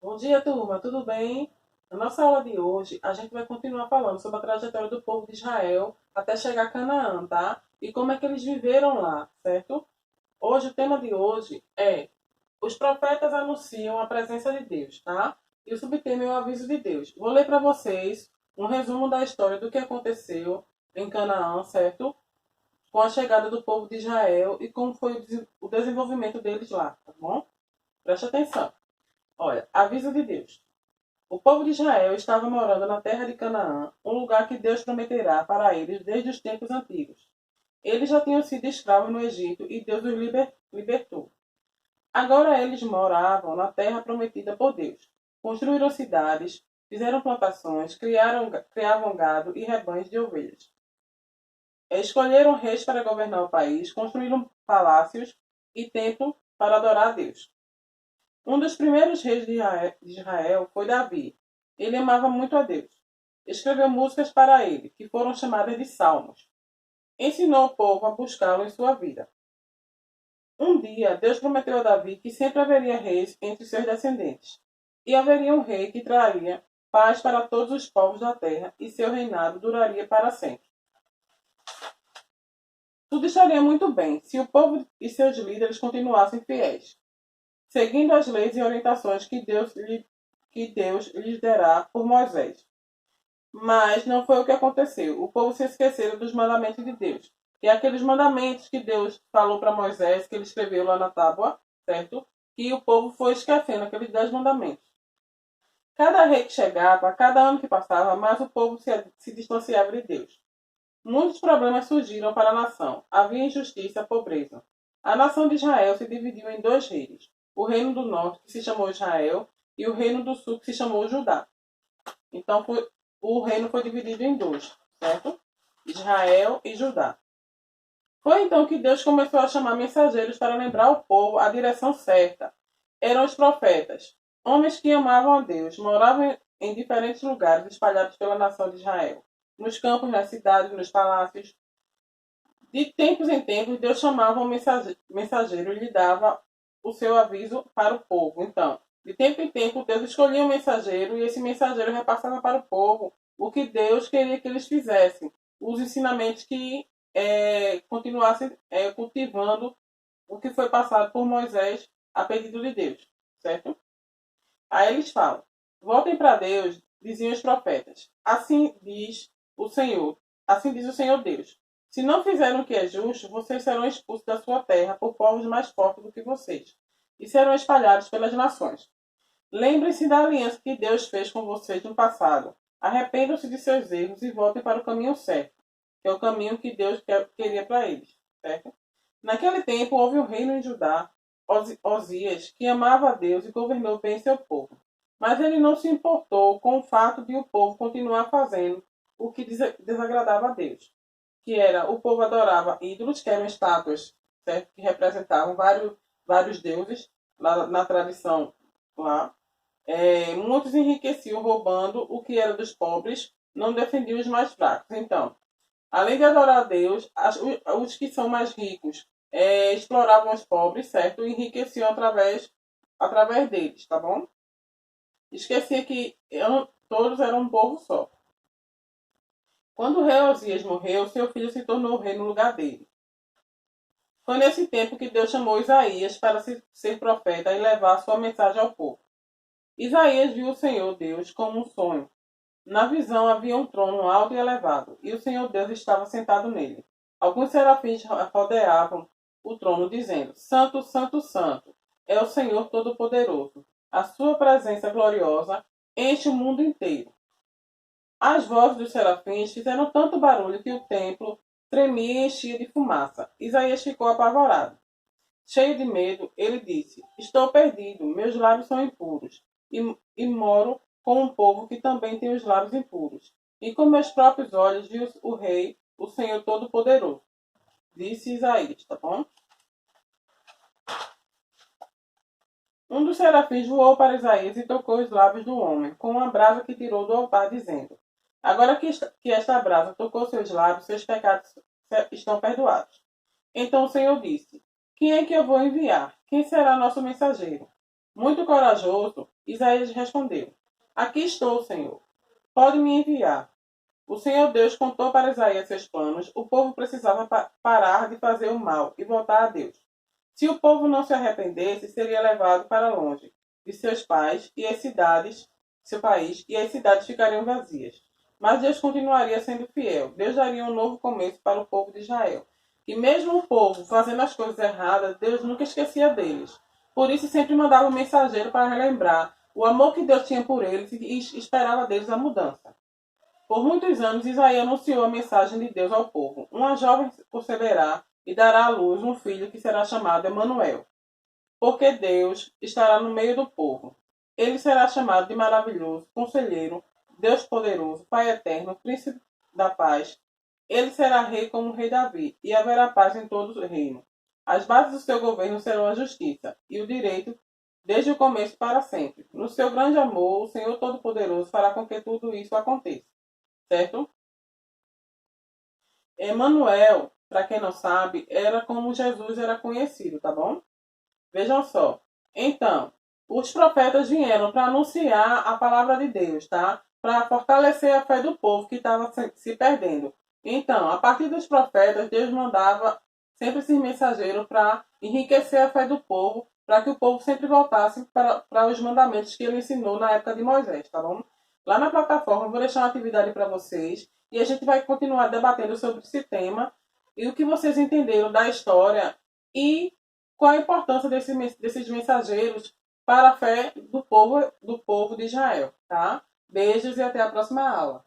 Bom dia, turma, tudo bem? Na nossa aula de hoje, a gente vai continuar falando sobre a trajetória do povo de Israel até chegar a Canaã, tá? E como é que eles viveram lá, certo? Hoje, o tema de hoje é: os profetas anunciam a presença de Deus, tá? E o subtema é o aviso de Deus. Vou ler para vocês um resumo da história do que aconteceu em Canaã, certo? Com a chegada do povo de Israel e como foi o desenvolvimento deles lá, tá bom? Preste atenção. Olha, aviso de Deus. O povo de Israel estava morando na terra de Canaã, um lugar que Deus prometerá para eles desde os tempos antigos. Eles já tinham sido escravos no Egito e Deus os libertou. Agora eles moravam na terra prometida por Deus. Construíram cidades, fizeram plantações, criavam gado e rebanhos de ovelhas. Escolheram reis para governar o país, construíram palácios e templos para adorar a Deus. Um dos primeiros reis de Israel foi Davi. Ele amava muito a Deus. Escreveu músicas para ele, que foram chamadas de salmos. Ensinou o povo a buscá-lo em sua vida. Um dia, Deus prometeu a Davi que sempre haveria reis entre seus descendentes. E haveria um rei que traria paz para todos os povos da terra, e seu reinado duraria para sempre. Tudo estaria muito bem se o povo e seus líderes continuassem fiéis, seguindo as leis e orientações que Deus lhes dará por Moisés. Mas não foi o que aconteceu. O povo se esqueceu dos mandamentos de Deus. E aqueles mandamentos que Deus falou para Moisés, que ele escreveu lá na tábua, certo? E o povo foi esquecendo aqueles 10 mandamentos. Cada rei que chegava, cada ano que passava, mais o povo se distanciava de Deus. Muitos problemas surgiram para a nação. Havia injustiça, pobreza. A nação de Israel se dividiu em dois reinos. O reino do norte, que se chamou Israel, e o reino do sul, que se chamou Judá. Então, o reino foi dividido em dois, certo? Israel e Judá. Foi então que Deus começou a chamar mensageiros para lembrar o povo a direção certa. Eram os profetas, homens que amavam a Deus, moravam em diferentes lugares espalhados pela nação de Israel, nos campos, nas cidades, nos palácios. De tempos em tempos, Deus chamava um mensageiro e lhe dava o seu aviso para o povo. Então, de tempo em tempo, Deus escolhia um mensageiro e esse mensageiro repassava para o povo o que Deus queria que eles fizessem, os ensinamentos que continuassem cultivando o que foi passado por Moisés a pedido de Deus, certo? Aí eles falam: voltem para Deus, diziam os profetas. Assim diz o Senhor Deus. Se não fizerem o que é justo, vocês serão expulsos da sua terra por povos mais fortes do que vocês, e serão espalhados pelas nações. Lembrem-se da aliança que Deus fez com vocês no passado. Arrependam-se de seus erros e voltem para o caminho certo, que é o caminho que Deus queria para eles, certo? Naquele tempo houve um reino em Judá, Osias, que amava a Deus e governou bem seu povo. Mas ele não se importou com o fato de o povo continuar fazendo o que desagradava a Deus, que era: o povo adorava ídolos, que eram estátuas, certo? Que representavam vários deuses na tradição lá. Muitos enriqueciam roubando o que era dos pobres, não defendiam os mais fracos. Então, além de adorar a Deus, os que são mais ricos exploravam os pobres, certo? E enriqueciam através deles, tá bom? Esquecia que todos eram um povo só. Quando o rei Osias morreu, seu filho se tornou rei no lugar dele. Foi nesse tempo que Deus chamou Isaías para ser profeta e levar sua mensagem ao povo. Isaías viu o Senhor Deus como um sonho. Na visão havia um trono alto e elevado, e o Senhor Deus estava sentado nele. Alguns serafins rodeavam o trono, dizendo: Santo, Santo, Santo é o Senhor Todo-Poderoso. A sua presença gloriosa enche o mundo inteiro. As vozes dos serafins fizeram tanto barulho que o templo tremia e enchia de fumaça. Isaías ficou apavorado. Cheio de medo, ele disse: Estou perdido, meus lábios são impuros, e moro com um povo que também tem os lábios impuros. E com meus próprios olhos vi o Rei, o Senhor Todo-Poderoso. Disse Isaías, tá bom? Um dos serafins voou para Isaías e tocou os lábios do homem, com uma brasa que tirou do altar, dizendo: Agora que esta brasa tocou seus lábios, seus pecados estão perdoados. Então o Senhor disse: Quem é que eu vou enviar? Quem será nosso mensageiro? Muito corajoso, Isaías respondeu: Aqui estou, Senhor. Pode me enviar. O Senhor Deus contou para Isaías seus planos. O povo precisava parar de fazer o mal e voltar a Deus. Se o povo não se arrependesse, seria levado para longe de seus pais e as cidades, seu país, e as cidades ficariam vazias. Mas Deus continuaria sendo fiel. Deus daria um novo começo para o povo de Israel. E mesmo o povo fazendo as coisas erradas, Deus nunca esquecia deles. Por isso sempre mandava um mensageiro para relembrar o amor que Deus tinha por eles e esperava deles a mudança. Por muitos anos, Isaías anunciou a mensagem de Deus ao povo. Uma jovem conceberá e dará à luz um filho que será chamado Emanuel, porque Deus estará no meio do povo. Ele será chamado de maravilhoso, conselheiro, Deus poderoso, Pai eterno, príncipe da paz. Ele será rei como o rei Davi, e haverá paz em todo o reino. As bases do seu governo serão a justiça e o direito, desde o começo para sempre. No seu grande amor, o Senhor Todo-Poderoso fará com que tudo isso aconteça. Certo? Emanuel, para quem não sabe, era como Jesus era conhecido, tá bom? Vejam só. Então, os profetas vieram para anunciar a palavra de Deus, tá? Para fortalecer a fé do povo que estava se perdendo. Então, a partir dos profetas, Deus mandava sempre esses mensageiros para enriquecer a fé do povo, para que o povo sempre voltasse para os mandamentos que ele ensinou na época de Moisés, tá bom? Lá na plataforma eu vou deixar uma atividade para vocês e a gente vai continuar debatendo sobre esse tema e o que vocês entenderam da história e qual a importância desses mensageiros para a fé do povo de Israel, tá? Beijos e até a próxima aula.